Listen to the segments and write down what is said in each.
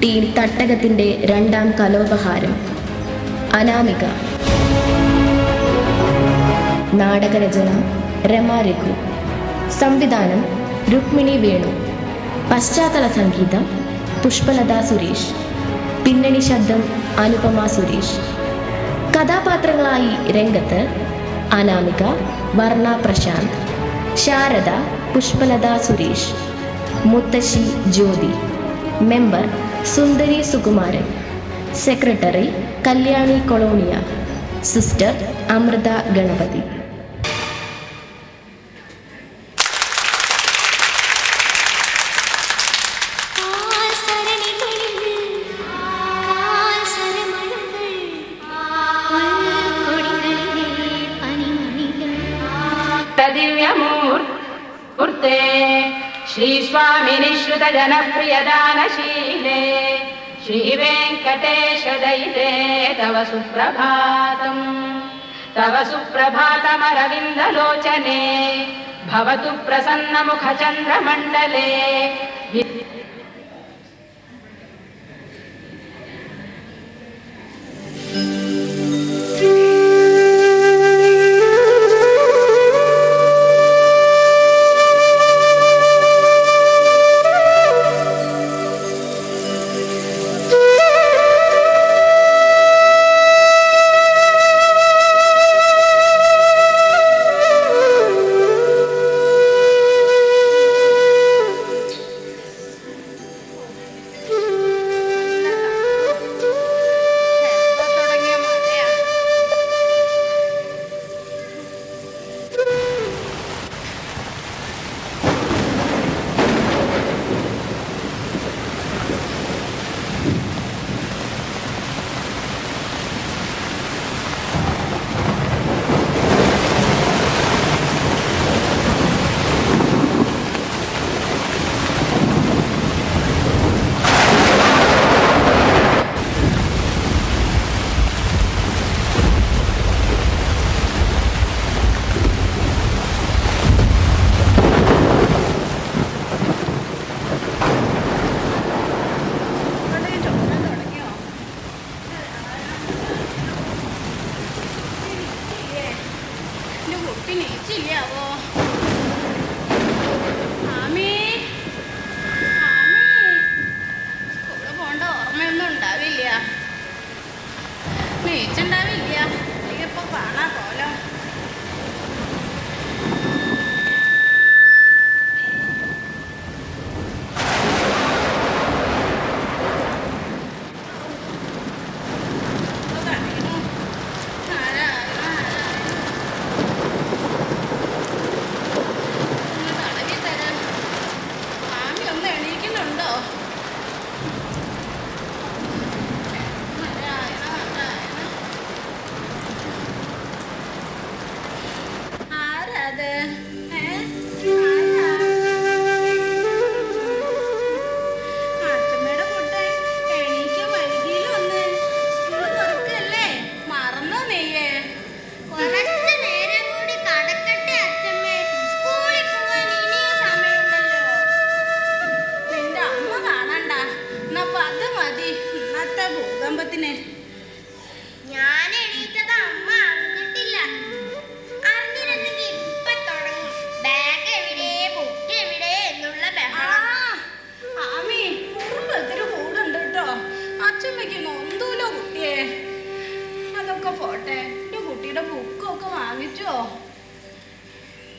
Team തട്ടകത്തിൻ്റെ രണ്ടാം കലോപഹാരം. അനാമിക. നാടകരചന രമ രഘു. സംവിധാനം രുക്മിണി വേണു. പശ്ചാത്തല സംഗീതം പുഷ്പലത സുരേഷ്. പിന്നണി ശബ്ദം അനുപമ സുരേഷ്. കഥാപാത്രങ്ങളായി രംഗത്ത് അനാമിക വർണ്ണ പ്രശാന്ത്, ശാരദ പുഷ്പലത സുരേഷ്, മുത്തശ്ശി ജ്യോതി, മെമ്പർ സുന്ദരി സുകുമാരൻ, സെക്രട്ടറി കല്യാണി കൊളോണിയ, സിസ്റ്റർ അമൃത ഗണപതി. दिव्यमूर्ते श्रीस्वामिनि श्रुतजनप्रियदानशीले श्रीवेङ्कटेशदैते तव सुप्रभातमरविन्दलोचने भवतु प्रसन्नमुखचन्द्रमण्डले.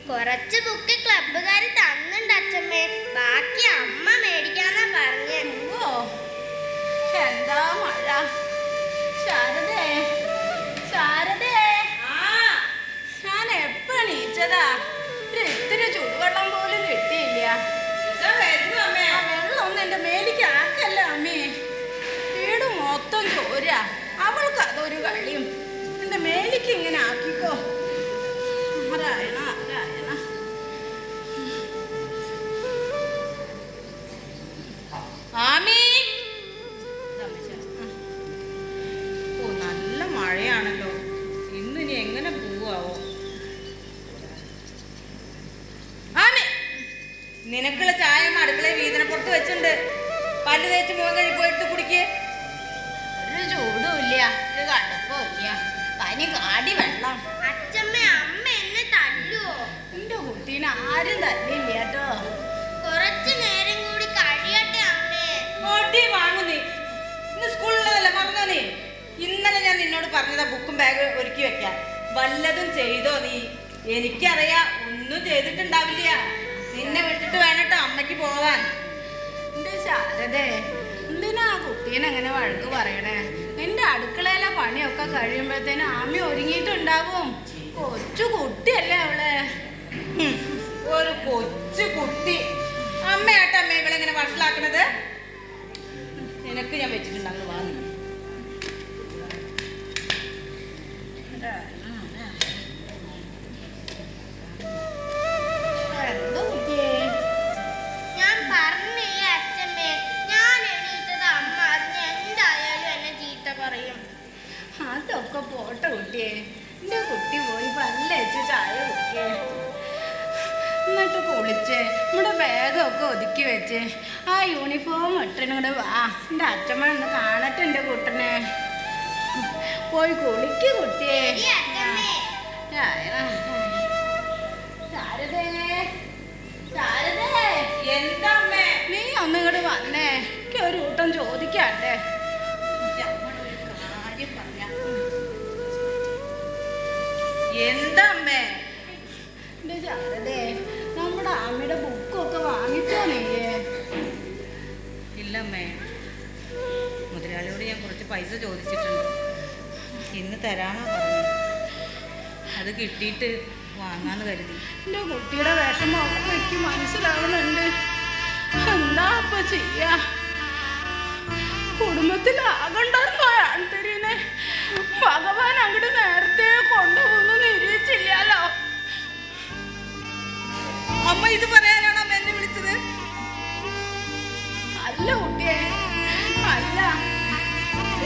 കുറച്ച് ബുക്ക് ക്ലബ്ബുകാർ തന്നുണ്ട് അച്ഛമ്മേ, ബാക്കി അമ്മ മേടിക്കാന്നാ പറഞ്ഞേ. എന്താ മഴ! ശാരദേ, ശാരദേ, ഞാൻ എപ്പോ എണീച്ചതാ? ഇത്തിരി ചുടുവെള്ളം പോലും കിട്ടിയില്ല. വെള്ളമൊന്നും എന്റെ മേലേക്ക് ആക്കല്ല അമ്മേ. വീട് മൊത്തം ചോര. അവൾക്ക് അതൊരു കളിയും. എന്റെ മേലേക്ക് ഇങ്ങനെ ആക്കിക്കോ. നാരായണ നാരായണ. ആമി, ഓ നല്ല മഴയാണല്ലോ. ഇന്നിനി എങ്ങനെ പോവാവോ? ആമി, നിനക്കുള്ള ചായ അടുക്കള വീതനപ്പുറത്ത് വെച്ചിട്ടുണ്ട്. പല്ല് തേച്ച് മുഖം കഴി പോയിട്ട് കുടിക്ക്. ഒരു ചൂടും ഇല്ല, ഒരു കടുപ്പവും ഇല്ല, പനി കാടി വെള്ളം. അച്ഛമ്മ അമ്മ എന്നെ തല്ലുവോ? എന്റെ കുട്ടീനെ ആരും തല്ലില്ല കേട്ടോ. കുറച്ചു നേരം കൂടി കഴിയട്ടെ അമ്മേ. ഓട്ടി വാങ്ങു നീ. ഇന്ന് സ്കൂളിലല്ലേ പറഞ്ഞോ നീ? ഇന്നലെ ഞാൻ നിന്നോട് പറഞ്ഞതാ ബുക്കും ബാഗ് ഒരുക്കി വെക്കാൻ. വല്ലതും ചെയ്തോ നീ? എനിക്കറിയാം ഒന്നും ചെയ്തിട്ടുണ്ടാവില്ല. നിന്നെ വിട്ടിട്ട് വേണട്ടോ അമ്മയ്ക്ക് പോവാൻ. എന്റെ ശാരദേ, എന്തിനാ കുട്ടീനെ അങ്ങനെ വഴക്ക് പറയണേ? നിന്റെ അടുക്കളയിലെ പണിയൊക്കെ കഴിയുമ്പോഴത്തേനും ആമി ഒരുങ്ങിയിട്ടുണ്ടാവും. കൊച്ചു കുട്ടിയല്ലേ അവള്. ഒരു കൊച്ചു കുട്ടി. അമ്മയാട്ടോ അമ്മ ഇവളെങ്ങനെ വഷളാക്കണത്? നിനക്ക് ഞാൻ വെച്ചിട്ടുണ്ടാകും. വാങ്ങി ഞാൻ പറഞ്ഞില്ലേ അച്ഛമ്മേ, ഞാൻ എണീറ്റത് അമ്മ അറിഞ്ഞ് എന്തായാലും എന്നെ ചീത്ത പറയും. അതൊക്കെ പോട്ടെ കുട്ടിയെ. എന്റെ കുട്ടി പോയി പല്ലേച്ച് ചായ കുടിക്കേ. എന്നിട്ട് കുളിച്ച് നമ്മുടെ ബാഗൊക്കെ ഒതുക്കി വെച്ച് ആ യൂണിഫോം ഇട്ടിനൂടെ വാ. എൻ്റെ അച്ഛമ്മ ഒന്ന് കാണട്ടെ എൻ്റെ കുട്ടനെ. പോയി കുളിക്ക് കുട്ടിയെ. ഈ അച്ഛമ്മേ, ശാരദേ, ശാരദേ, എന്താ അമ്മേ? നീ ഒന്നിങ്ങോട്ട് വന്നേ, എനിക്ക് ഒരു കൂട്ടം ചോദിക്കാട്ടെ. കാര്യം പറയാം. എന്താ അമ്മേ? എന്റെ ശാരദേ, നമ്മുടെ അമ്മയുടെ ബുക്കൊക്കെ വാങ്ങിച്ചോ നീയേ? ഇല്ലമ്മേ, മുതലാളിയോട് ഞാൻ കുറച്ച് പൈസ ചോദിച്ചിട്ടുണ്ട്. ഇന്ന് തരാനാ പറഞ്ഞു. അത് കിട്ടിയിട്ട് വാങ്ങാന്ന് കരുതി. എൻ്റെ കുട്ടിയുടെ വിഷമമൊക്കെ എനിക്ക് മനസ്സിലാവുന്നുണ്ട്. എന്താ ഇപ്പൊ ചെയ്യാ? കുടുംബത്തിലാകണ്ടെന്നോ ആൾത്തരീനെ ഭഗവാൻ അങ്ങോട്ട് നേരത്തെ കൊണ്ടുപോകുന്നു നിരീക്ഷിച്ചില്ലല്ലോ. അമ്മ ഇത് പറയാനാണോ അമ്മ എന്നെ വിളിച്ചത്? അല്ല കുട്ടിയെ, അല്ല.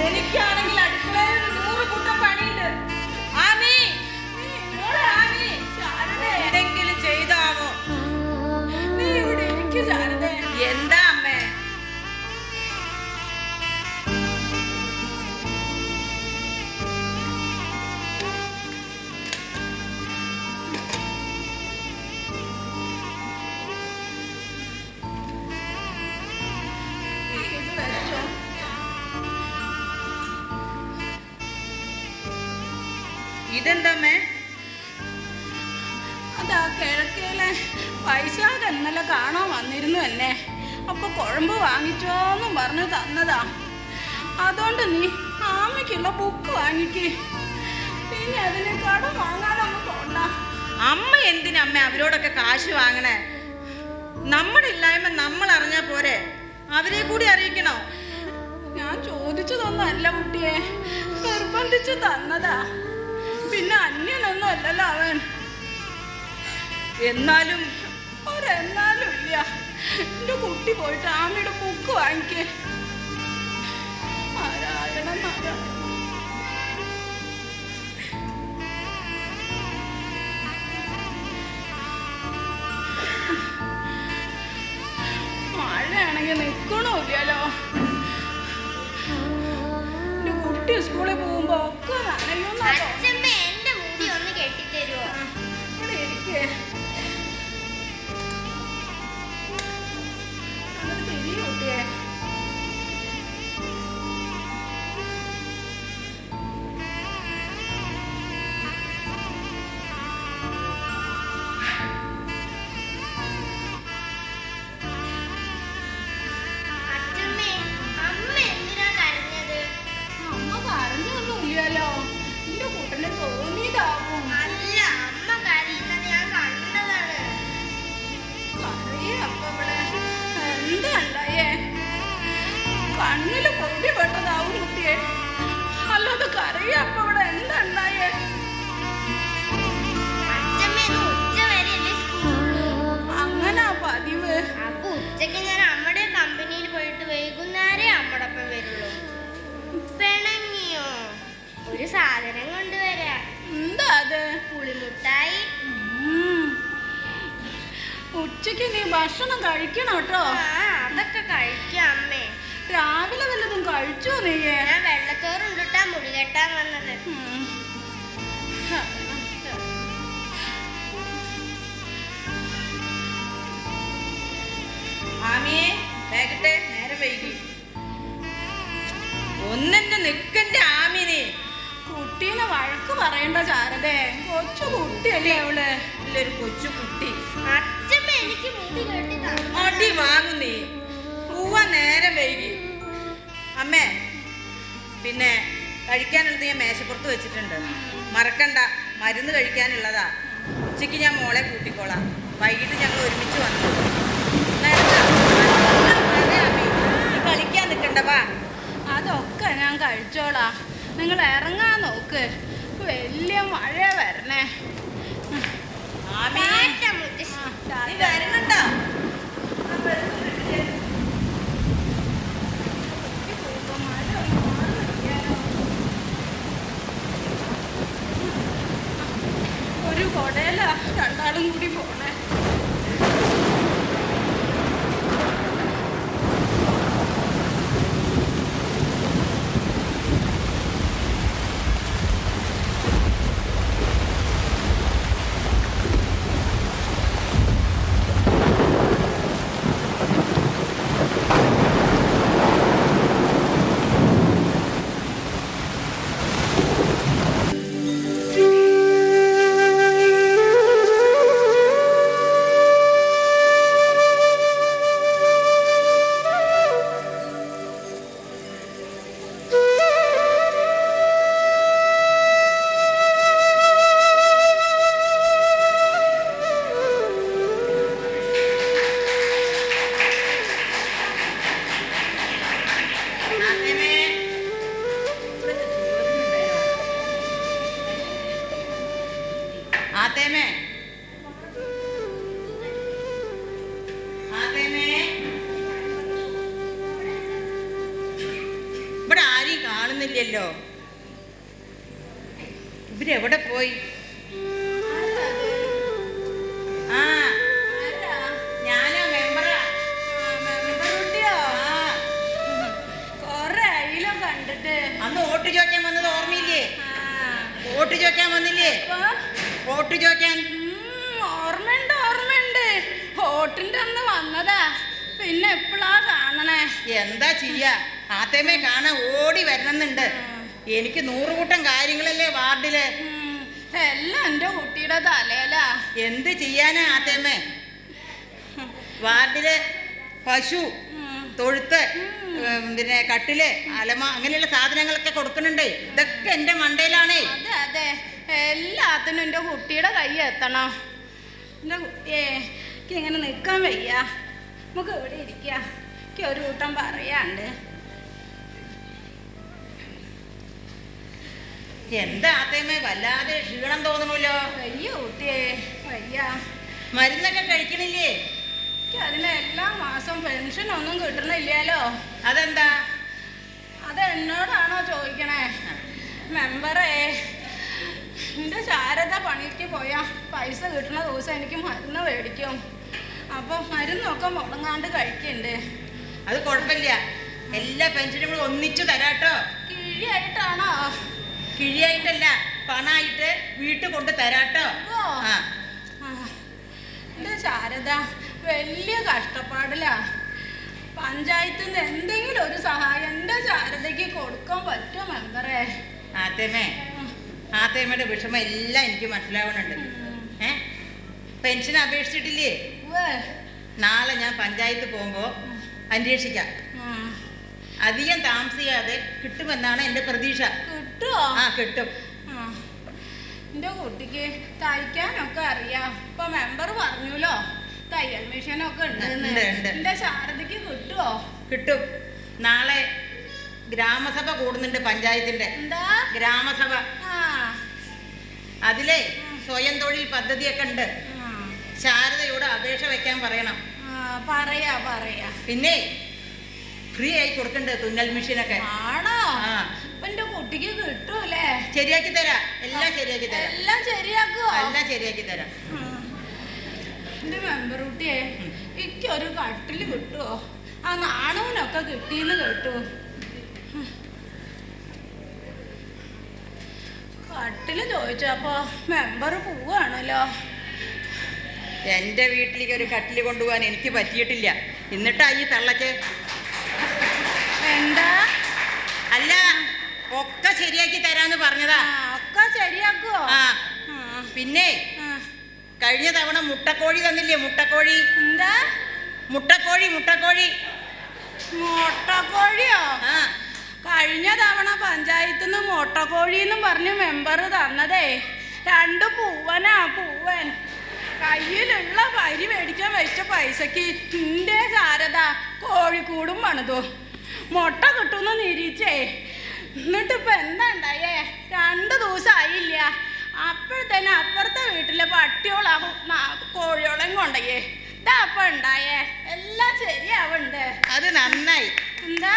എനിക്കാണെങ്കിൽ അടുക്കളയിൽ 100 കൂട്ടം പണിയുണ്ട്. ആമി, മോളെ ആമി, ശാരദേ, എന്തെങ്കിലും ചെയ്താവോ? നീ ഇവിടെ ഇരിക്കു ശാരദേ. എന്താ അമ്മേ? ഇത് വെച്ചോ. ഇതെന്താ അമ്മേ? അതാ കിഴക്കേലെ വൈശാഖ ഇന്നലെ കാണാൻ വന്നിരുന്നു എന്നെ. അപ്പൊ കുഴമ്പ് വാങ്ങിച്ചോന്നും പറഞ്ഞു തന്നതാ. അതുകൊണ്ട് നീ ആമയ്ക്കുള്ള ബുക്ക് വാങ്ങിക്ക്. പിന്നെ അതിന് കടം വാങ്ങാനൊന്നും പോണ്ട. അമ്മ എന്തിനാ അമ്മ അവരോടൊക്കെ കാശ് വാങ്ങണേ? നമ്മുടെ ഇല്ലായ്മ നമ്മൾ അറിഞ്ഞാ പോരെ, അവരെ കൂടി അറിയിക്കണോ? ഞാൻ ചോദിച്ചതൊന്നും അല്ല കുട്ടിയെ, നിർബന്ധിച്ച് തന്നതാ. പിന്നെ അന്യനൊന്നും അല്ലല്ലോ അവൻ. എന്നാലും ഒരെന്നാലും ഇല്ല. എൻ്റെ കുട്ടി പോയിട്ട് ആമയുടെ ബുക്ക് വാങ്ങിക്കേ. നാരായണ നാരായണ. മഴയാണെങ്കിൽ നിൽക്കണമില്ലല്ലോ. എൻ്റെ കുട്ടി സ്കൂളിൽ പോകുമ്പോ ഒക്കെ നനയുന്ന അച്ഛമ്മ എന്റെ മുടി ഒന്ന് കെട്ടിത്തരുവോ? ഇവിടെ ഇരിക്കേ. എന്നിട്ട് തിരികെ കുട്ടിയെ. അച്ഛമ്മേ, അമ്മ എന്തിനാ കരഞ്ഞത്? അമ്മ കരഞ്ഞൊന്നുമില്ലല്ലോ. നിന്റെ കൂട്ടന് തോന്നിയതാവും. അല്ല, അമ്മ കരയുന്നത് ഞാൻ കണ്ടതാണ്. കരയപ്പ ഇവിടെ എന്താ ഉണ്ടായേ? കണ്ണില് പൊടി പെട്ടതാവും കുട്ടിയെ. അല്ലാതെ കരയപ്പ ഇവിടെ എന്താ ഉണ്ടായേ? അച്ഛമ്മ ഇന്ന് ഉച്ച വരെയല്ലേ സ്കൂള്? അങ്ങനാ പതിവ്. അപ്പൊ ഉച്ചക്ക് ഞാൻ അമ്മയുടെ കമ്പനിയിൽ പോയിട്ട് വൈകുന്നേരം അമ്മടൊപ്പം വരുള്ളൂ. പിണങ്ങിയോ? ഒരു സാധനം കൊണ്ടുവരാ. എന്താ അത്? പുളിമുട്ടായി. ഉച്ചക്ക് നീ ഭക്ഷണം കഴിക്കണം കേട്ടോ. ആ, അതൊക്കെ കഴിക്കാം അമ്മേ. കഴിച്ചോ നീ? ഞാൻ വെള്ളത്തോറ് ഉണ്ടിട്ടാ മുടി കെട്ടാൻ വന്നത്. ആമിയെ വേഗട്ടെ, നേരെ വൈകി. ഒന്നെന്നെ നിക്കന്റെ ആമിനെ. കുട്ടീനെ വഴക്ക് പറയണ്ട ശാരദേ, കൊച്ചു കുട്ടിയല്ലേ അവള്. ഇല്ലൊരു കൊച്ചു കുട്ടി. അച്ഛമ്മ എനിക്ക് മുടി കെട്ടി തന്നു. അടി വാങ്ങുന്നേ. പൂവ നേരം വൈകി. അമ്മേ, പിന്നെ കഴിക്കാനുള്ളത് ഞാൻ മേശപ്പുറത്ത് വെച്ചിട്ടുണ്ട്. മറക്കണ്ട, മരുന്ന് കഴിക്കാനുള്ളതാ. ഉച്ചയ്ക്ക് ഞാൻ മോളെ കൂട്ടിക്കോളാം. വൈകിട്ട് ഞങ്ങൾ ഒരുമിച്ച് വന്നു. കളിക്കാൻ നിൽക്കണ്ട, വാ. അതൊക്കെ ഞാൻ കഴിച്ചോളാം. നിങ്ങൾ ഇറങ്ങാൻ നോക്ക്, വലിയ മഴ വരണേ. ടാറ്റ മുത്തശ്ശി. നീ വരുന്നുണ്ടോ? ഒരു കൊടയില രണ്ടാളും കൂടി പോണേ. ഇവിടെ ആരെയും കാണുന്നില്ലല്ലോ. ഇവരെവിടെ പോയി? ആ, ഞാനാ മെമ്പറാ. കൊറേ അയിലോ കണ്ടിട്ട്. അന്ന് വോട്ട് ചോദിക്കാൻ വന്നത് ഓർമ്മയില്ലേ? വോട്ട് ചോദിക്കാൻ വന്നില്ലേ? വോട്ട് ചോദിക്കാൻ ഓർമ്മയുണ്ട്, ഓർമ്മയുണ്ട്. വോട്ടിന്റെ അന്ന് വന്നതാ. പിന്നെ എപ്പോഴാ കാണണേ? എന്താ ചെയ്യാ, ആത്തേമേ കാണാൻ ഓടി വരണമെന്നുണ്ട്. എനിക്ക് 100 കൂട്ടം കാര്യങ്ങളല്ലേ വാർഡില്. എല്ലാം എൻ്റെ കുട്ടിയുടെ തലയിലാ. എന്ത് ചെയ്യാനാ ആത്തേമേ? വാർഡില് പശു, തൊഴുത്ത്, പിന്നെ കട്ടില്, അലമ, അങ്ങനെയുള്ള സാധനങ്ങളൊക്കെ കൊടുക്കുന്നുണ്ട്. ഇതൊക്കെ എൻ്റെ മണ്ടയിലാണേ. അതെ അതെ, എല്ലാത്തിനും എൻ്റെ കുട്ടിയുടെ കൈ എത്തണം. എൻ്റെ കുട്ടിയെ എനിക്ക് ഇങ്ങനെ നിൽക്കാൻ വയ്യ. നമുക്ക് ഇവിടെ ഇരിക്കുക. എനിക്ക് ഒരു കൂട്ടം പറയാണ്ട്. എന്താ ആത്തേമേ വല്ലാതെ ക്ഷീണം തോന്നണല്ലോ? വയ്യ കുട്ടിയെ, വയ്യ. മരുന്നൊക്കെ കഴിക്കണില്ലേ? എനിക്ക് അതിന് എല്ലാ മാസം പെൻഷനൊന്നും കിട്ടണില്ലല്ലോ. അതെന്താ? അത് എന്നോടാണോ ചോദിക്കണേ? മെമ്പറേ, എൻ്റെ ശാരദ പണിക്ക് പോയാൽ പൈസ കിട്ടുന്ന ദിവസം എനിക്ക് മരുന്ന് മേടിക്കും. അപ്പോൾ മരുന്നൊക്കെ മുടങ്ങാണ്ട് കഴിക്കുന്നുണ്ട്. അത് കുഴപ്പമില്ല, എല്ലാ പെൻഷനും കൂടി ഒന്നിച്ചു തരാട്ടോ. കിഴിയായിട്ടാണോ? കിഴിയായിട്ടല്ല, പണമായിട്ട് വീട്ടിൽ കൊണ്ട് തരാട്ടോ. ആ, എൻ്റെ ശാരദ വലിയ കഷ്ടപ്പാടിലാ. പഞ്ചായത്തിൽ നിന്ന് എന്തെങ്കിലും ഒരു സഹായം എൻ്റെ ശാരദയ്ക്ക് കൊടുക്കാൻ പറ്റുമോ മെമ്പറേ? ആത്തേമേ, ആത്തേമയുടെ വിഷമം എല്ലാം എനിക്ക് മനസ്സിലാവുന്നുണ്ട്. പെൻഷൻ അപേക്ഷിച്ചിട്ടില്ലേ? നാളെ ഞാൻ പഞ്ചായത്ത് പോകുമ്പോൾ അന്വേഷിക്കാം. അധികം താമസിയാതെ കിട്ടുമെന്നാണ് എൻ്റെ പ്രതീക്ഷ. കിട്ടുമോ? ആ, കിട്ടും. എൻ്റെ കുട്ടിക്ക് തയ്ക്കാനൊക്കെ അറിയാം. ഇപ്പൊ മെമ്പർ പറഞ്ഞല്ലോ തയ്യൽ മെഷീനൊക്കെ ഉണ്ട്. എൻ്റെ ശാരദയ്ക്ക് കിട്ടുമോ? കിട്ടും. നാളെ ഗ്രാമസഭ കൂടുന്നുണ്ട് പഞ്ചായത്തിന്റെ. എന്താ ഗ്രാമസഭ? അതിലെ സ്വയം തൊഴിൽ പദ്ധതിയൊക്കെ ഉണ്ട്. ശാരദയോട് അപേക്ഷ വെക്കാൻ പറയണം. പറയാ പറയാ. പിന്നെ ഫ്രീ ആയി കൊടുക്കണ്ടേ തുന്നൽ മെഷീനൊക്കെ? ആണോ? അപ്പൊ എന്റെ കുട്ടിക്ക് കിട്ടൂലേ? ശരിയാക്കി തരാം, എല്ലാം ശരിയാക്കി തരാം. എല്ലാം ശരിയാക്കുവോ? എല്ലാം ശരിയാക്കി തരാം. എന്റെ മെമ്പർ കുട്ടിയെ, എനിക്കൊരു കട്ടില് കിട്ടുവോ? ആ നാണൂനൊക്കെ കിട്ടിയെന്ന് കേട്ടു. കട്ടില് ചോദിച്ചപ്പോ മെമ്പർ പോവാണല്ലോ. എൻ്റെ വീട്ടിലേക്ക് ഒരു കട്ടില് കൊണ്ടുപോകാൻ എനിക്ക് പറ്റിയിട്ടില്ല. എന്നിട്ടാ ഈ തള്ളക്ക് എന്താ? അല്ല, ഒക്കെ ശരിയാക്കി തരാന്ന് പറഞ്ഞതാ. ഒക്കെ ശരിയാക്കുവോ? ആ, പിന്നെ കഴിഞ്ഞ തവണ മുട്ടക്കോഴി തന്നില്ലേ? മുട്ടക്കോഴി. എന്താ? മുട്ടക്കോഴി. മുട്ടക്കോഴിയോ? ആ, കഴിഞ്ഞ തവണ പഞ്ചായത്തിൽ നിന്ന് മുട്ടക്കോഴിന്നും പറഞ്ഞ് മെമ്പർ തന്നതേ 2 പൂവൻ. കയ്യിലുള്ള വരി മേടിക്കാൻ വെച്ച പൈസക്ക് എൻ്റെ ശാരദ കോഴിക്കൂടും പണിതു. മുട്ട കിട്ടുമെന്ന് നിരീച്ചേ. എന്നിട്ടിപ്പോ എന്താ ഉണ്ടായേ? 2 ദിവസമായില്ല. അപ്പോഴത്തേനെ അപ്പുറത്തെ വീട്ടിലെ പട്ടിയോളാവും കോഴിയോളം കൊണ്ടയേ. ഇതാ അപ്പൊ ഉണ്ടായേ. എല്ലാം ശരിയാവുണ്ട്. അത് നന്നായി. എന്താ?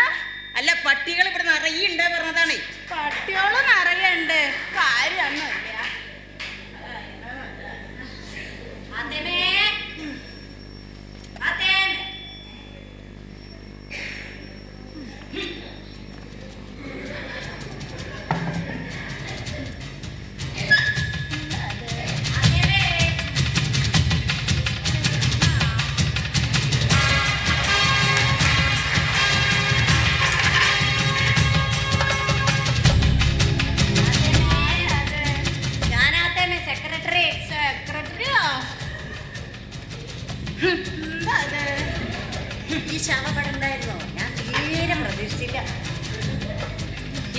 അല്ല, പട്ടികൾ ഇവിടെ നിറയുണ്ട് പറഞ്ഞതാണ്. പട്ടിയോള് നിറയുണ്ട്, കാര്യമൊന്നുമില്ല. സെക്രട്ടറിയോ? എന്താ അത്? ഈ ശവപടം ഉണ്ടായിരുന്നോ? ഞാൻ തീരെ പ്രതീക്ഷിച്ചില്ല.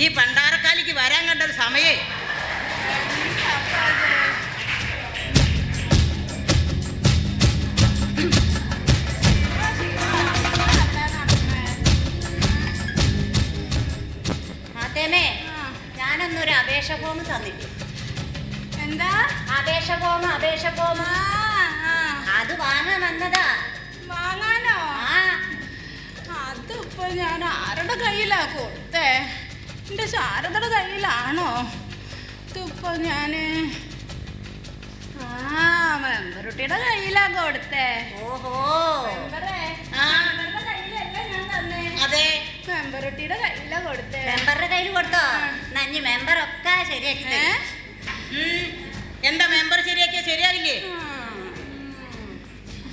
ഈ പണ്ടാരക്കാലിക്ക് വരാൻ കണ്ടൊരു സമയേ. അതേമേ, ഞാനൊന്നൊരു അപേക്ഷ ഫോം തന്നിട്ടു. എന്താ? അപേക്ഷ ഫോം അത് വാങ്ങാൻ വന്നതാ. വാങ്ങാനോ? ആ, അതിപ്പോ ഞാൻ ആരുടെ കയ്യിലാ കൊടുത്തേ? എൻ്റെ ശാരദയുടെ കയ്യിലാണോ? ഇതിപ്പോ ഞാന് മെമ്പറുട്ടിയുടെ കയ്യിലാ കൊടുത്തേ. ഓഹോ. മെമ്പറേ, ആ, മെമ്പറുടെ കയ്യിലല്ല ഞാൻ തന്നേ. അതെ, മെമ്പറുട്ടിയുടെ കയ്യിലാ കൊടുത്തേ. മെമ്പറുടെ കയ്യിൽ കൊടുത്തോ? നന്ദി, മെമ്പറൊക്കെ ശരിയാക്കി തരും. എന്താ മെമ്പർ ശരിയാക്കിയാ ശരിയാവില്ലേ?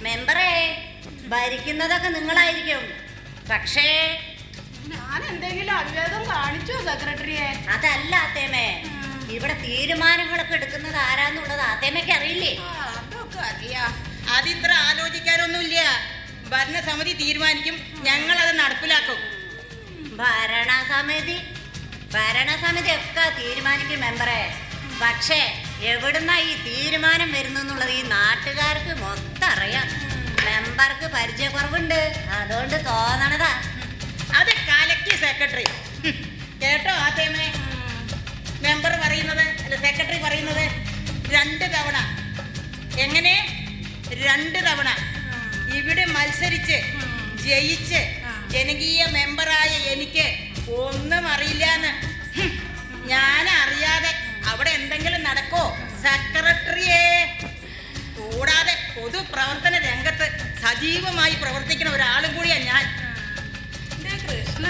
മെമ്പറേ, ഭരിക്കുന്നതൊക്കെ നിങ്ങളായിരിക്കും. പക്ഷേ ഞാൻ എന്തെങ്കിലും അവിവേദം കാണിച്ചോ സെക്രട്ടറിയെ? അതല്ല ആത്തേമേ, ഇവിടെ തീരുമാനങ്ങളൊക്കെ എടുക്കുന്നത് ആരാന്നുള്ളത് ആത്തേമയ്ക്ക് അറിയില്ലേ? അതൊക്കെ അറിയാം. അതിത്ര ആലോചിക്കാനൊന്നുമില്ല. ഭരണസമിതി തീരുമാനിക്കും, ഞങ്ങൾ അത് നടപ്പിലാക്കും. ഭരണസമിതി ഒക്കെ തീരുമാനിക്കും മെമ്പറെ. പക്ഷേ എവിടുന്നാ ഈ തീരുമാനം വരുന്നെന്നുള്ളത് ഈ നാട്ടുകാർക്ക് മൊത്തം അറിയാം. മെമ്പർക്ക് പരിചയക്കുറവുണ്ട്, അതുകൊണ്ട് തോന്നണതാ. അത് കലക്കി സെക്രട്ടറി. കേട്ടോ ആദ്യമേ? മെമ്പർ പറയുന്നത്, അല്ല സെക്രട്ടറി പറയുന്നത് 2 തവണ. എങ്ങനെ 2 തവണ ഇവിടെ മത്സരിച്ച് ജയിച്ച് ജനകീയ മെമ്പറായ എനിക്ക് ഒന്നും അറിയില്ലാന്ന്. ഞാൻ അറിയാതെ അവിടെ എന്തെങ്കിലും നടക്കോ സെക്രട്ടറിയെ? കൂടാതെ പൊതുപ്രവർത്തന രംഗത്ത് സജീവമായി പ്രവർത്തിക്കുന്ന ഒരാളും കൂടിയാണ് ഞാൻ. കൃഷ്ണ,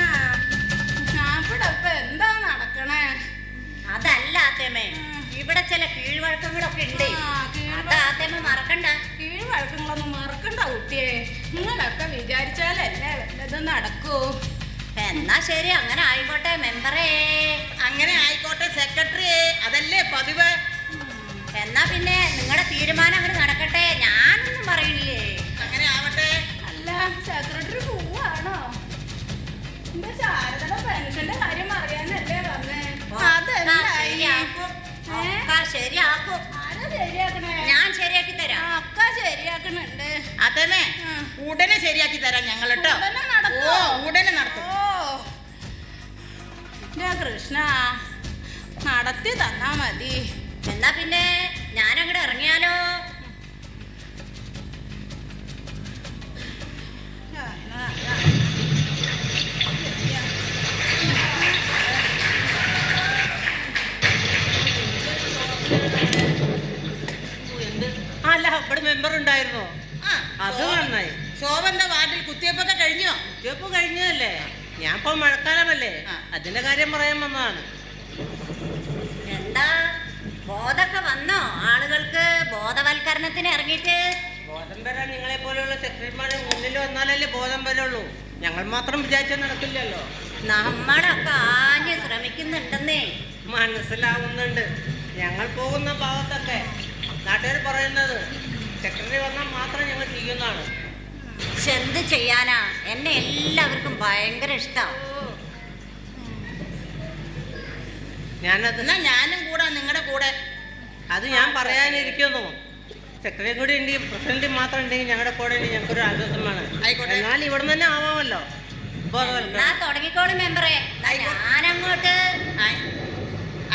ഞാൻ ഇവിടെ ഇപ്പൊ എന്താ നടക്കണേ? അതല്ല ആത്തേമേ, ഇവിടെ ചില കീഴ്വഴക്കങ്ങളൊക്കെ ഉണ്ട്. അത് ആത്തേമ മറക്കണ്ട. കീഴ്വഴക്കങ്ങളൊന്നും മറക്കണ്ട കുട്ടിയെ. നിങ്ങളൊക്കെ വിചാരിച്ചാലല്ലേ വല്ലതും നടക്കൂ. എന്നാ ശരി, അങ്ങനെ ആയിക്കോട്ടെ മെമ്പറേ. അങ്ങനെ ആയിക്കോട്ടെ സെക്രട്ടറിയെ, അതല്ലേ പതിവ്. എന്നാ പിന്നെ നിങ്ങളുടെ തീരുമാനം അങ്ങനെ നടക്കട്ടെ, ഞാനൊന്നും പറയില്ലേ. അങ്ങനെ ആവട്ടെ. അല്ല, സെക്രട്ടറി പോവാണോ? എന്റെ ശാരദയുടെ പെൻഷന്റെ കാര്യം അറിയാനല്ലേ പറഞ്ഞേ? ശരിയാക്കും. ആരാ ശരിയാക്കണേ? ഞാൻ ശരിയാക്കി തരാം. ഒക്കെ ശരിയാക്കണുണ്ട്. അതന്നെ, ഉടനെ ശരിയാക്കി തരാം ഞങ്ങൾ കേട്ടോ. ഉടനെ നടത്തുവോ? ഓ, ഉടനെ നടത്തും. കൃഷ്ണ, നടത്തി തന്നാ മതി. എന്നാ പിന്നെ ഞാൻ അങ്ങോട്ട് ഇറങ്ങിയാലോ? അല്ല, ഇവിടെ മെമ്പർ ഉണ്ടായിരുന്നോ? അത് നന്നായി. ശോഭന്റെ വാർഡിൽ കുത്തിവെപ്പൊക്കെ കഴിഞ്ഞോ? കുത്തിവെപ്പ് കഴിഞ്ഞതല്ലേ? ഞാൻ ഇപ്പോൾ മഴക്കാലമല്ലേ, ആ. അതിന്റെ കാര്യം പറയാൻ വന്നതാണ്. എന്താ ബോധമൊക്കെ വന്നോ? ആളുകൾക്ക് ബോധവൽക്കരണത്തിന് ഇറങ്ങിയിട്ട് ബോധം വരാൻ നിങ്ങളെ പോലെയുള്ള സെക്രട്ടറിമാരെ മുന്നിൽ വന്നാലല്ലേ ബോധം വരുള്ളൂ. ഞങ്ങൾ മാത്രം വിചാരിച്ചാൽ നടക്കില്ലല്ലോ. നമ്മളൊക്കെ ആഞ്ഞ് ശ്രമിക്കുന്നുണ്ടെന്നേ. മനസ്സിലാവുന്നുണ്ട്. ഞങ്ങൾ പോകുന്ന ഭാഗത്തൊക്കെ നാട്ടുകാർ പറയുന്നത് സെക്രട്ടറി വന്നാൽ മാത്രം ഞങ്ങൾ ചെയ്യുന്നതാണ്. പക്ഷെ എന്ത് ചെയ്യാനാ, എന്നെ എല്ലാവർക്കും ഭയങ്കര ഇഷ്ടമാണ്. ഞാനത് എന്നാ ഞാനും കൂടെ നിങ്ങളുടെ കൂടെ. അത് ഞാൻ പറയാനിരിക്കുന്നു. സെക്രട്ടറിയും കൂടി ഉണ്ടെങ്കിൽ പ്രസിഡന്റ് മാത്രം ഉണ്ടെങ്കിൽ ഞങ്ങളുടെ കൂടെ ഉണ്ടെങ്കിൽ ഞങ്ങൾക്കൊരു ആശ്വാസമാണ്. ആയിക്കോട്ടെ. എന്നാൽ ഇവിടെ നിന്ന് തന്നെ ആവാമല്ലോ. എന്നാ തുടങ്ങിക്കോളും മെമ്പറെ. ഞാനങ്ങോട്ട്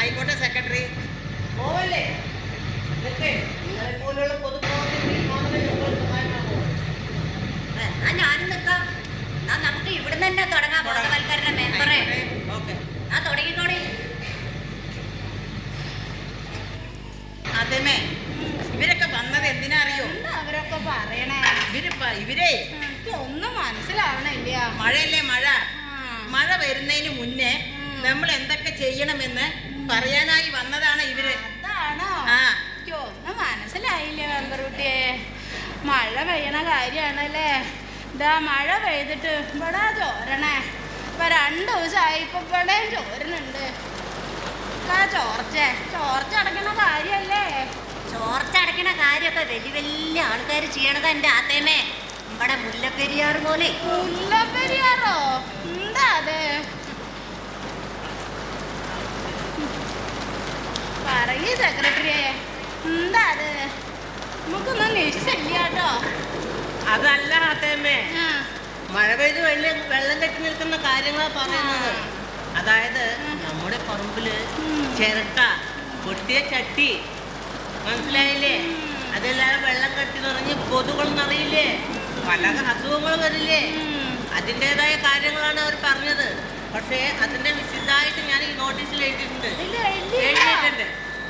ആയിക്കോട്ടെ സെക്രട്ടറി. പോവല്ലേ? നിങ്ങളെ പോലെയുള്ള പൊതുപ്രവർത്തകർ മാത്രമേ ഞങ്ങൾ സഹായിക്കാവൂ. എന്നാ ഞാനും നിൽക്കാം. എന്നാ നമുക്ക് ഇവിടുന്ന് തന്നെ തുടങ്ങാം ബോധവൽക്കരണ മെമ്പറെ. ഓക്കെ. എന്നാ തുടങ്ങിക്കോളി. അതേമേ, ഇവരൊക്കെ വന്നത് എന്തിനാ അറിയോ? എന്താ അവരൊക്കെ പറയണേ? ഇവരെ എനിക്ക് ഒന്നും മനസ്സിലാവണില്ല. മഴയല്ലേ മഴ. ആ. മഴ വരുന്നതിന് മുന്നേ നമ്മൾ എന്തൊക്കെ ചെയ്യണമെന്ന് പറയാനായി വന്നതാണ് ഇവര്. അതാണോ? ആ. എനിക്ക് ഒന്നും മനസ്സിലായില്ല മെമ്പർ കുട്ടിയെ. മഴ പെയ്യണ കാര്യാണല്ലേ. ഇതാ മഴ പെയ്തിട്ട് ഇവിടെ ചോരണേ. ഇപ്പൊ 2 ദിവസമായി ഇപ്പൊ ഇവിടെയും ചോരുന്നുണ്ട്. ചോർച്ച അടയ്ക്കണ കാര്യല്ലേ? ചോർച്ചടക്കണ കാര്യമൊക്കെ വലിയ വലിയ ആൾക്കാർ ചെയ്യണത് എൻ്റെ ആത്തേമേ. ഇവിടെ മുല്ലപ്പെരിയാർ പോലെ. മുല്ലപ്പെരിയാറോ? എന്താ അത്? പറയൂ സെക്രട്ടറിയെ, എന്താ അത്? നമുക്കൊന്നും നിശ്ചയില്ല കേട്ടോ. അതല്ല ആത്തേമ്മേ, ആ. മഴ പെയ്ത് വെള്ളം കെട്ടി നിൽക്കുന്ന കാര്യങ്ങളാണ് പറയുന്നത്. അതായത് നമ്മുടെ പറമ്പില് ചിരട്ട, പൊട്ടിയ ചട്ടി, മനസ്സിലായില്ലേ? അതെല്ലാം വെള്ളം കെട്ടി നിറഞ്ഞ് കൊതുകൾ നിറയില്ലേ, പല അസുഖങ്ങൾ വരില്ലേ, അതിൻ്റെതായ കാര്യങ്ങളാണ് അവർ പറഞ്ഞത്. പക്ഷേ അതിന്റെ വിശദമായിട്ട് ഞാൻ ഈ നോട്ടീസിൽ എഴുതിയിട്ടുണ്ട്.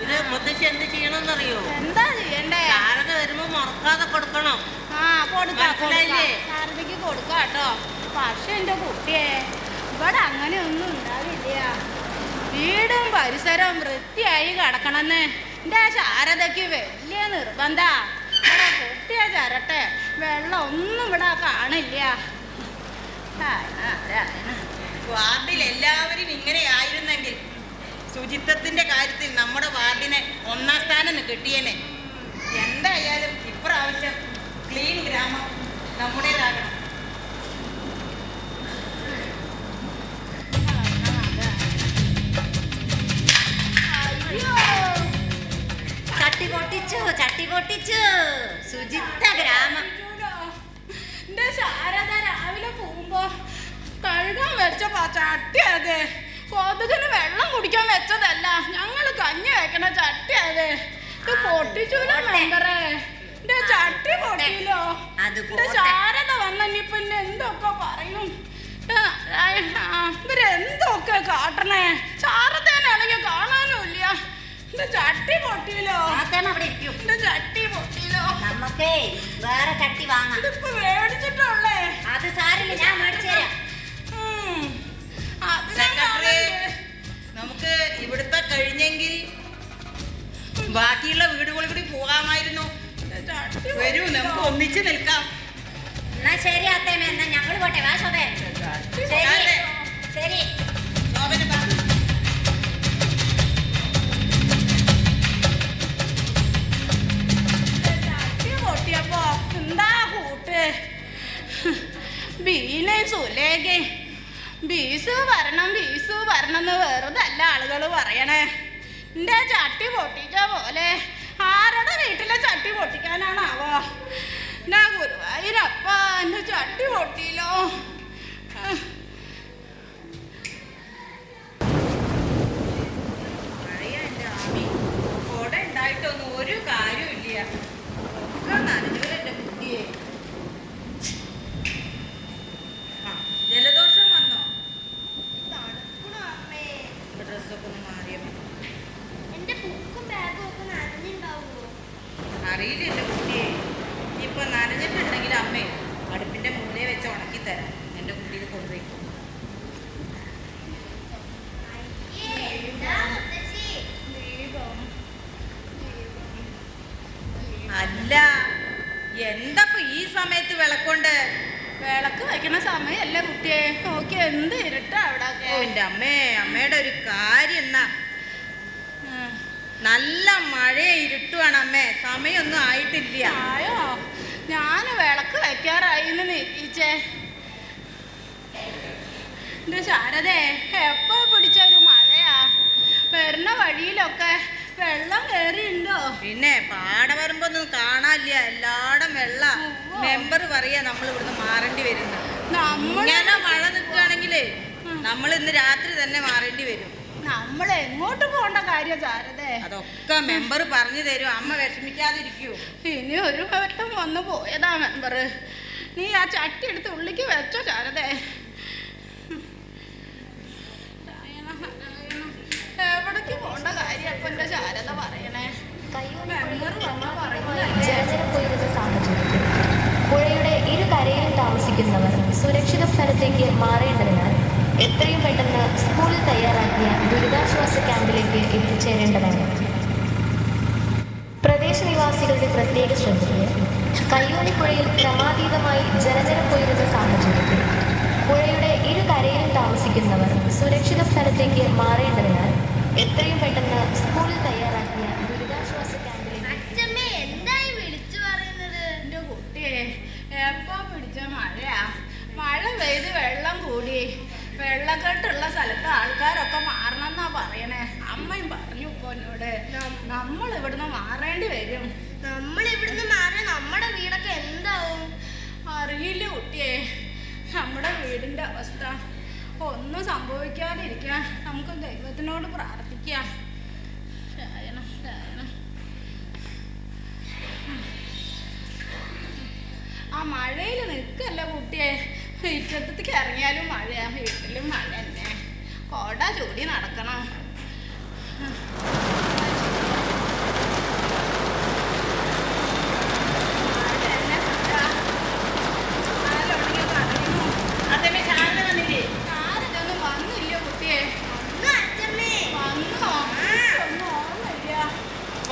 ഇത് മുത്തശ്ശി എന്ത് ചെയ്യണമെന്നറിയോ? എന്താ ചെയ്യണ്ടേ? ശാരദ വരുമ്പോ മറക്കാതെ കൊടുക്കണം. ആ, മനസ്സിലായില്ലേ? ശാരദയ്ക്ക് കൊടുക്കാം കേട്ടോ. പക്ഷെ എന്റെ കുട്ടിയെ, ഇവിടെ അങ്ങനെ ഒന്നും ഉണ്ടാവില്ല. വീടും പരിസരവും വൃത്തിയായി കിടക്കണമെന്ന് എന്റെ ശാരദയ്ക്ക് വലിയ നിർബന്ധ. ഇവിടെ കുട്ടിയെ ചരട്ടെ വെള്ളം ഒന്നും ഇവിടെ കാണില്ല. വാർഡിൽ എല്ലാവരും ഇങ്ങനെ ആയിരുന്നെങ്കിൽ ശുചിത്വത്തിന്റെ കാര്യത്തിൽ നമ്മുടെ വാർഡിനെ 1ാം സ്ഥാനം കിട്ടിയേനെ. എന്തായാലും ഇപ്രാവശ്യം ക്ലീൻ ഗ്രാമം നമ്മുടേതാകണം. ചട്ടി പൊട്ടിച്ചു ശുചിത്വ ഗ്രാമം. എന്റെ ശാരദ രാവിലെ പോകുമ്പോ കഴുകാൻ വെച്ച ചട്ടി അതെ. കൊതുകിന് വെള്ളം കുടിക്കാൻ വെച്ചതല്ല, ഞങ്ങള് കഞ്ഞി വെക്കണ ചട്ടി അതെ. ഇത് പൊട്ടിച്ചൂല മെമ്പറേ. എന്റെ ചട്ടി പൊട്ടിയില്ലോ. എന്റെ ശാരദ വന്ന ഇനിയിപ്പൊ എന്നെ എന്തൊക്കെ പറയും. ഇവരെന്തൊക്കെ കാട്ടണേ. ശാരദേനാണെങ്കിൽ കാണാനും ഇല്ല. എന്റെ ചട്ടി പൊട്ടിയില്ലോ. എന്റെ ചട്ടി പൊട്ടിയില്ലോ. നമുക്കേ വേറെ ചട്ടി വാങ്ങാം. ഇതിപ്പോ മേടിച്ചിട്ടുള്ളേ. അത് സാരില്ല, ഞാൻ മേടിച്ചു തരാം. സെക്രട്ടറി, നമുക്ക് ഇവിടുത്തെ കഴിഞ്ഞെങ്കിൽ ബാക്കിയുള്ള വീടുകളിൽ കൂടി പോകാമായിരുന്നു. വരൂ, നമുക്ക് ഒന്നിച്ച് നിൽക്കാം. എന്നാ ശരി അത്തേമേ, എന്നാ ഞങ്ങൾ പോട്ടെ. വാ ശോഭേ. ശരി ശരി. ശോഭന വാ. ചട്ടി പൊട്ടിയപ്പോ എന്താ കൂട്ട്? ബീനെ സുലേഖ ബീസു വരണം എന്ന് വെറുതെ അല്ല ആളുകൾ പറയണേ. എന്റെ ചട്ടി പൊട്ടിച്ച പോലെ ആരുടെ വീട്ടിലെ ചട്ടി പൊട്ടിക്കാനാണാവോ? എന്നാ ഗുരുവായൂരപ്പ, എന്റെ ചട്ടി പൊട്ടിയില്ലോ. കൊട ഉണ്ടായിട്ടൊന്നും ഒരു കാര്യമില്ല. നനഞ്ഞൂരെന്റെ കുട്ടിയെ. ജലദോഷം വന്നോ? ഡ്രസ്സൊക്കെ ഒന്ന് മാറിയപ്പോ എന്റെ ബുക്കും ബാഗും ഒക്കെ നനഞ്ഞിണ്ടാവുമോ? അറിയില്ല എന്റെ കുട്ടിയെ. ഇനിയിപ്പോ നനഞ്ഞിട്ടുണ്ടെങ്കിൽ അമ്മേ അടുപ്പിന്റെ മൂലയെ വെച്ച് ഉണക്കി തരാം. എന്റെ കുട്ടിയെ കൊണ്ടുപോയി സമയത്ത് വിളക്കൊണ്ട് വിളക്ക് വെക്കണ സമയല്ലേ കുട്ടിയെ, നോക്കി എന്ത് ഇരുട്ടാ അവിടെ. ഓ എൻ്റെ അമ്മേ, അമ്മയുടെ ഒരു കാര്യം എന്നാ, നല്ല മഴ ഇരുട്ടുവാണ് അമ്മേ, സമയമൊന്നും ആയിട്ടില്ല. ആയോ? ഞാൻ വിളക്ക് വെക്കാറായിന്ന് നിരീച്ചേ. എന്റെ ശാരദേ, എപ്പോ പിടിച്ച ഒരു മഴയാ. വരുന്ന വഴിയിലൊക്കെ വെള്ളം കയറിയുണ്ടോ? പിന്നെ പാടവരമ്പൊന്നും കാണാനില്ല, എല്ലായിടും വെള്ള. മെമ്പർ പറയാ നമ്മൾ ഇവിടുന്ന് മാറേണ്ടി വരുന്നു. ഇങ്ങനെ മഴ നിൽക്കുകയാണെങ്കിലേ നമ്മൾ ഇന്ന് രാത്രി തന്നെ മാറേണ്ടി വരും. നമ്മൾ എങ്ങോട്ട് പോകേണ്ട കാര്യം ശാരദേ? അതൊക്കെ മെമ്പർ പറഞ്ഞു തരും, അമ്മ വിഷമിക്കാതിരിക്കൂ. ഇനി ഒരു വട്ടം വന്ന് പോയതാ മെമ്പർ. നീ ആ ചട്ടി എടുത്ത് ഉള്ളിക്ക് വെച്ചോ ശാരദേ. എവിടേക്ക് പോകേണ്ട കാര്യം അപ്പൊ എന്റെ ശാരദ പറയണേ? ജലനിരപ്പുയരുന്ന സാഹചര്യത്തിൽ പുഴയുടെ ഇരു കരയിലും താമസിക്കുന്നവർ സുരക്ഷിത സ്ഥലത്തേക്ക് മാറേണ്ടതിനാൽ എത്രയും പെട്ടെന്ന് സ്കൂളിൽ തയ്യാറാക്കിയ ദുരിതാശ്വാസ ക്യാമ്പിലേക്ക് എത്തിച്ചേരേണ്ടതാണ്. പ്രദേശനിവാസികളുടെ പ്രത്യേക ശ്രദ്ധയ്ക്ക് കയ്യോളിപ്പുഴയിൽ ക്രമാതീതമായി ജലനിരപ്പുയരുന്ന സാഹചര്യത്തിൽ പുഴയുടെ ഇരു കരയിലും താമസിക്കുന്നവർ സുരക്ഷിത സ്ഥലത്തേക്ക് മാറേണ്ടതിനാൽ എത്രയും പെട്ടെന്ന് സ്കൂളിൽ തയ്യാറാക്കിയ ദുരിതാശ്വാസ ക്യാമ്പിലേക്ക്. എന്തായി വിളിച്ചു പറയുന്നത്? എന്റെ കുട്ടിയെ, എപ്പോ പിടിച്ച മഴയാ. മഴ പെയ്ത് വെള്ളം കൂടി, വെള്ളക്കെട്ടുള്ള സ്ഥലത്ത് ആൾക്കാരൊക്കെ മാറണമെന്നാ പറയണേ. അമ്മയും പറഞ്ഞു ഇപ്പൊ എന്നോട്, നമ്മൾ ഇവിടുന്ന് മാറേണ്ടി വരും. നമ്മൾ ഇവിടുന്ന് മാറി നമ്മുടെ വീടൊക്കെ എന്താവും? അറിയില്ല കുട്ടിയെ, നമ്മുടെ വീടിന്റെ അവസ്ഥ. ഒന്നും സംഭവിക്കാതിരിക്കാൻ നമുക്ക് ദൈവത്തിനോട് പ്രാർത്ഥിക്കാം. ശയനം ശയനം. ആ മഴയിൽ നിൽക്കല്ല കുട്ടിയെ, വീട്ടത്തേക്ക് ഇറങ്ങിയാലും മഴയാ, വീട്ടിലും മഴ തന്നെ. കോട ചൂടി നടക്കണം. ആരതൊന്നും വന്നില്ല കുട്ടിയെ. വന്നോ? ഒന്നും ഓർമ്മയില്ല.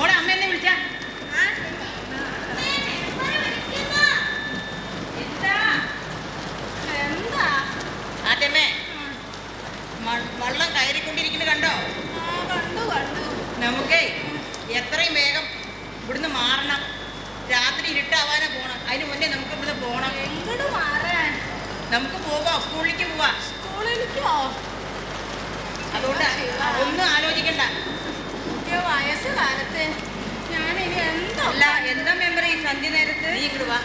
ഓടെ അമ്മ എന്നെ വിളിച്ചാ എന്താ? ആദ്യമേ വെള്ളം കയറിക്കൊണ്ടിരിക്കുന്നത് കണ്ടോ? കണ്ടു കണ്ടു. നമുക്കേ എത്രയും വേഗം ഇവിടുന്ന് മാറണം. രാത്രി ഇരുട്ടാവാനാ പോണം. അതിന് മുന്നേ നമുക്ക് ഇവിടുന്ന് പോകണം. എങ്ങോട്ട് മാറാൻ? നമുക്ക് പോവാം, സ്കൂളിലേക്ക് പോവാ. സ്കൂളിലേക്കോ? അതുകൊണ്ട് ഒന്നും ആലോചിക്കണ്ട. കുട്ടിയെ വയസ്സുകാലത്ത് ഞാനിനി എന്താ? അല്ല, എന്താ മെമ്പർ ഈ സന്ധ്യ നേരത്ത്? നീ ഇങ്ങോട്ട് വാ.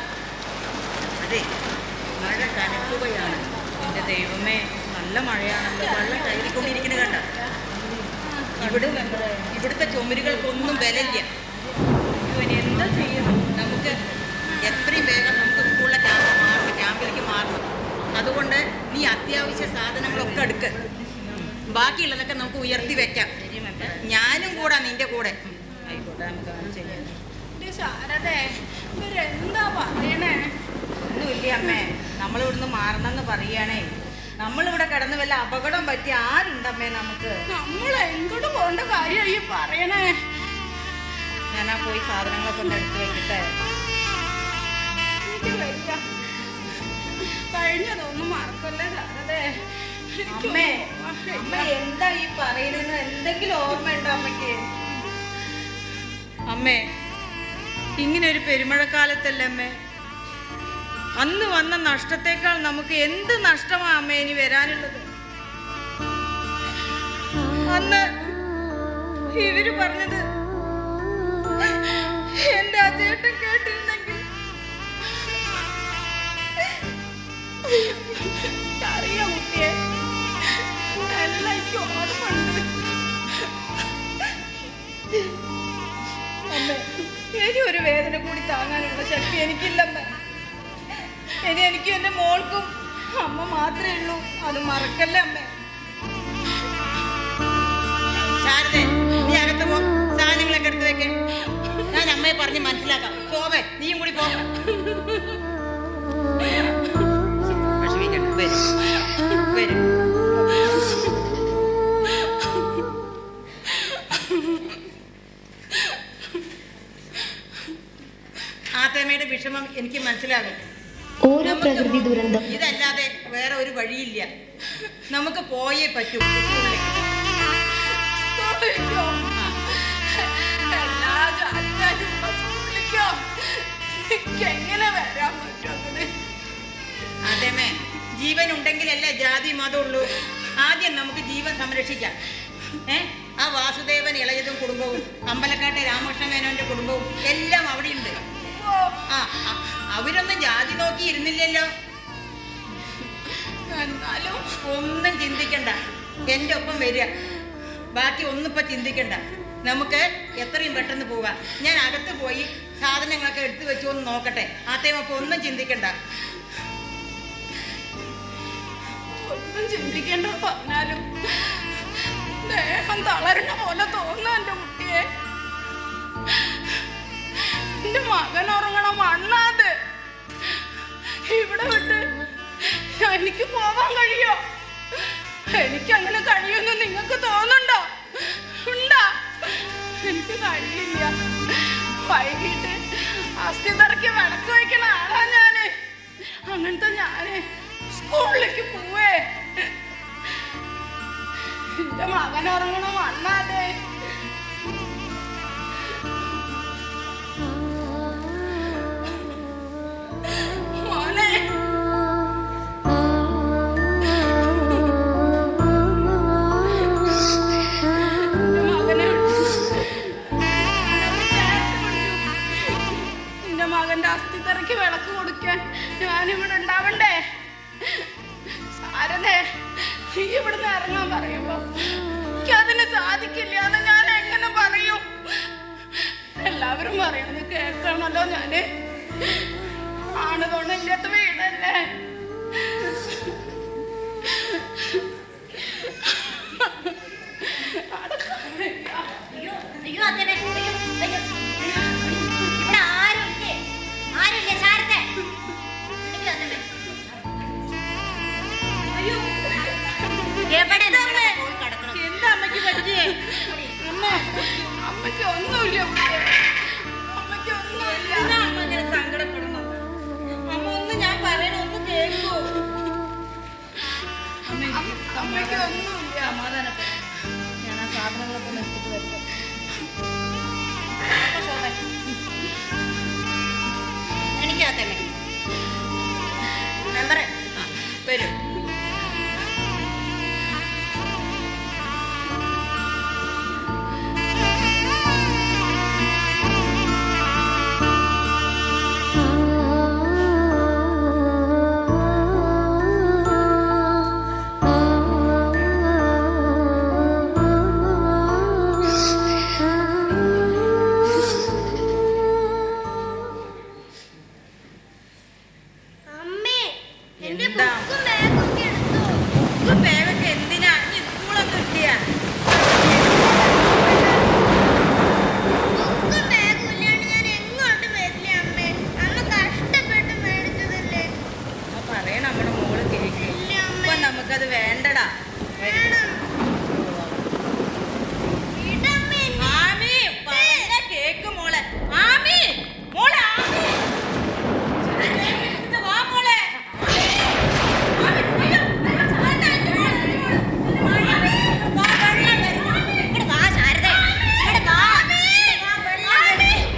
അതെ, മഴ കനക്കുകയാണ്. എൻ്റെ ദൈവമേ, നല്ല മഴയാണല്ലോ. വെള്ളം കയറിക്കൊണ്ടിരിക്കുന്നത് കണ്ട. ഇവിടുത്തെ ചുമരുകൾക്കൊന്നും ബലമില്ല. ഇവന് എന്താ ചെയ്യുന്നു? നമുക്ക് എത്രയും വേഗം നമുക്ക് സ്കൂളിലെ ക്യാമ്പിലേക്ക് മാറണം. അതുകൊണ്ട് നീ അത്യാവശ്യ സാധനങ്ങളൊക്കെ എടുക്ക്. ബാക്കിയുള്ളതൊക്കെ നമുക്ക് ഉയർത്തി വെക്കാം. ഞാനും കൂടാ നിന്റെ കൂടെ. ആയിക്കോട്ടെ, നമുക്ക് ചെയ്യാം. ശാരദേ, ഇവരെന്താ പറയണേ? ഒന്നുമില്ല അമ്മേ, നമ്മളിവിടുന്ന് മാറണമെന്ന് പറയുകയാണേ. നമ്മളിവിടെ കിടന്ന് വല്ല അപകടം പറ്റി ആരുണ്ടമ്മേ നമുക്ക്? നമ്മൾ എങ്ങോട്ട് പോകേണ്ട കാര്യമായി പറയണേ? ഞാനാ പോയി സാധനങ്ങളൊക്കെ ഒന്ന് എടുത്ത് വെക്കട്ടെ. എനിക്ക് വയ്യ. കഴിഞ്ഞതൊന്നും മറക്കല്ലേ ശാരദേ. അമ്മേ, അമ്മ എന്താ ഈ പറയുന്നത്? എന്തെങ്കിലും ഓർമ്മയുണ്ടോ അമ്മയ്ക്ക്? അമ്മേ, ഇങ്ങനെ ഒരു പെരുമഴക്കാലത്തല്ലേ അമ്മേ, അന്ന് വന്ന നഷ്ടത്തെക്കാൾ നമുക്ക് എന്ത് നഷ്ടമാ അമ്മേ ഇനി വരാനുള്ളത്? അന്ന് ഇവര് പറഞ്ഞത് എന്റെ ആ ചേട്ടൻ കേട്ടിരുന്നെങ്കിൽ. അറിയാം കുട്ടിയെ, എല്ലാം എനിക്ക് ഓർമ്മയുണ്ട്. അമ്മേ, ഇനി ഒരു വേദന കൂടി താങ്ങാനുള്ള ശക്തി എനിക്കില്ലമ്മേ. ഇനി എനിക്കും എൻ്റെ മോൾക്കും അമ്മ മാത്രമേ ഉള്ളൂ. അത് മറക്കല്ലേ അമ്മേ. ശാരദേ, നീ അകത്ത് പോ, സാധനങ്ങളൊക്കെ എടുത്ത് വെക്കേ. ഞാൻ അമ്മയെ പറഞ്ഞ് മനസ്സിലാക്കാം. പോവേ, നീയും കൂടി പോ. വരും. ആത്തമ്മയുടെ വിഷമം എനിക്ക് മനസ്സിലാകും. ഓരോ പ്രകൃതി ദുരന്തം ഇതല്ലാതെ വേറെ ഒരു വഴിയില്ല. നമുക്ക് പോയേ പറ്റൂ സ്കൂളിലേക്ക്. സ്കൂളിലേക്കോ? എല്ലാ ജാതിക്കാരും സ്കൂളിലേക്കോ? എനിക്ക് എങ്ങനെ വരാൻ പറ്റുന്നത്? അതേമേ, ജീവൻ ഉണ്ടെങ്കിലല്ലേ ജാതി മതമുള്ളൂ. ആദ്യം നമുക്ക് ജീവൻ സംരക്ഷിക്കാം. ആ വാസുദേവൻ ഇളയതും കുടുംബവും അമ്പലക്കാട്ടെ രാമകൃഷ്ണ മേനോന്റെ കുടുംബവും എല്ലാം അവിടെയുണ്ട്. ആ അവരൊന്നും ജാതി നോക്കി ഇരുന്നില്ലല്ലോ. എന്നാലും ഒന്നും ചിന്തിക്കണ്ട, എൻ്റെ ഒപ്പം വരിക. ബാക്കി ഒന്നും ഇപ്പൊ ചിന്തിക്കണ്ട. നമുക്ക് എത്രയും പെട്ടെന്ന് പോവാം. ഞാൻ അകത്ത് പോയി സാധനങ്ങളൊക്കെ എടുത്തു വെച്ചു ഒന്ന് നോക്കട്ടെ. ആത്തേമപ്പം ഒന്നും ചിന്തിക്കണ്ട. ഒന്നും ചിന്തിക്കേണ്ട പറഞ്ഞാലും ദേഹം തളരണ പോലെ തോന്നുന്നു എൻ്റെ കുട്ടിയെ. എന്റെ മകൻ ഉറങ്ങണ മണ്ണാത്. ഇവിടെ വിട്ട് എനിക്ക് പോവാൻ കഴിയോ? എനിക്കങ്ങനെ കഴിയുമെന്ന് നിങ്ങൾക്ക് തോന്നുന്നുണ്ടോ? ഉണ്ടാ? എനിക്ക് കഴിയില്ല. വൈകിട്ട് അസ്ഥി തറക്കി വിളക്ക് വയ്ക്കണ ആളാ ഞാന്. അങ്ങനത്തെ ഞാന് സ്കൂളിലേക്ക് പോവേ? എന്റെ മകൻ ഉറങ്ങണ മണ്ണാതെ. മോനെ എന്റെ മകന്റെ അസ്ഥി തിറക്കി വിളക്ക് കൊടുക്കാൻ ഞാനിവിടെ ഉണ്ടാവണ്ടേ? സാരതേ, നീ ഇവിടുന്ന് ഇറങ്ങാൻ പറയുമ്പോ എനിക്കതിന് സാധിക്കില്ല എന്ന് ഞാൻ എങ്ങനെ പറയും? എല്ലാവരും പറയണത് കേൾക്കണമല്ലോ. ഞാന് ആണ് തോന്നില്ലാത്ത വീടല്ലേ. അയ്യോ അയ്യോ അതെ, ഇവിടെ ആരുമില്ലേ? ആരുമില്ലേ ശാരദേ? എവിടെ പോയി കിടക്കണം? എന്താ അമ്മയ്ക്ക് പറ്റിയേ? അമ്മയ്ക്ക് ഒന്നുമില്ല. അമ്മയ്ക്ക് ഒന്നുമില്ല. എന്താ അമ്മ ഇങ്ങനെ സങ്കടപ്പെടുന്നത്? അമ്മ ഒന്ന് ഞാൻ പറയണ ഒന്ന് കേൾക്കൂ. അമ്മയ്ക്ക് ഒന്നുമില്ല. സമാധാനപ്പെടും. ഞാൻ ആ സാധനങ്ങളൊക്കെ ഒന്ന് എടുത്തിട്ട് വരുന്നത്. എനിക്കകത്തമ്മേ മെമ്പറെ വരും. അമ്മേ, എന്റെ എന്താ? ബുക്കും ബാഗൊക്കെ എടുത്തോ? ബുക്കും ബാഗൊക്കെ എന്തിനാ? ഈ സ്കൂളൊന്നും ഇല്ല. ബുക്കും ബാഗും ഇല്ലാണ്ട് ഞാൻ എങ്ങോട്ടും വരില്ല അമ്മേ. അന്ന് കഷ്ടപ്പെട്ട് മേടിച്ചതല്ലേ. ആ പറയണ നമ്മുടെ മോള് കേക്ക്. ഇല്ല ഇപ്പൊ അമ്മേ. നമുക്കത് വേണ്ടടാ. വേണം. ഇതമ്മേ, ആമി പറഞ്ഞ കേക്ക് മോളെ. ആമി മോളെ, ആമി ഇത് വാ മോളെ. ആമി, അയ്യോ, അയ്യോ, വേണ്ട, എന്റെ മോളെ, എന്റെ മോളെ. വാ, വെള്ളം തരും. ഇവിടെ വാ ശാരദേ, ഇവിടെ വാ. ഇവിടെ വാ, വെള്ളം തരും.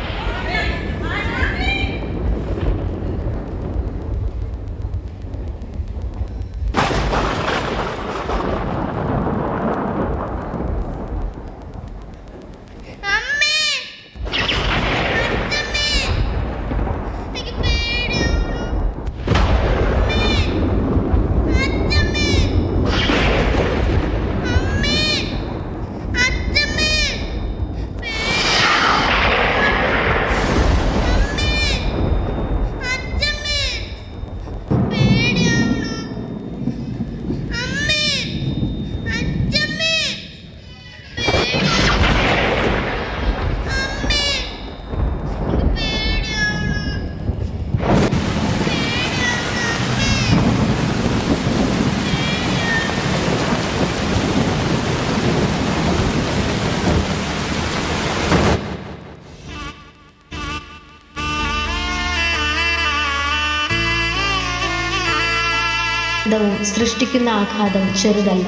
ദുരന്തവും സൃഷ്ടിക്കുന്ന ആഘാതം ചെറുതല്ല.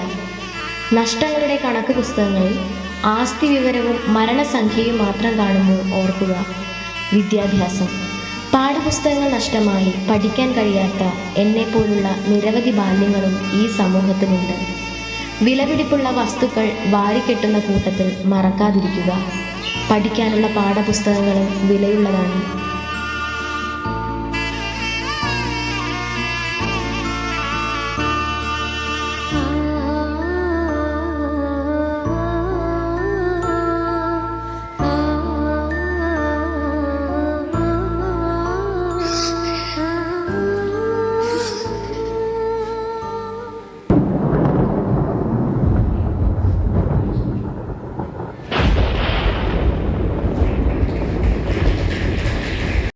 നഷ്ടങ്ങളുടെ കണക്ക് പുസ്തകങ്ങളിൽ ആസ്തി വിവരവും മരണസംഖ്യയും മാത്രം കാണുമ്പോൾ ഓർക്കുക, വിദ്യാഭ്യാസം, പാഠപുസ്തകങ്ങൾ നഷ്ടമായി പഠിക്കാൻ കഴിയാത്ത എന്നെപ്പോലുള്ള നിരവധി ബാല്യങ്ങളും ഈ സമൂഹത്തിലുണ്ട്. വിലപിടിപ്പുള്ള വസ്തുക്കൾ വാരിക്കെട്ടുന്ന കൂട്ടത്തിൽ മറക്കാതിരിക്കുക. പഠിക്കാനുള്ള പാഠപുസ്തകങ്ങളും വിലയുള്ളതാണ്.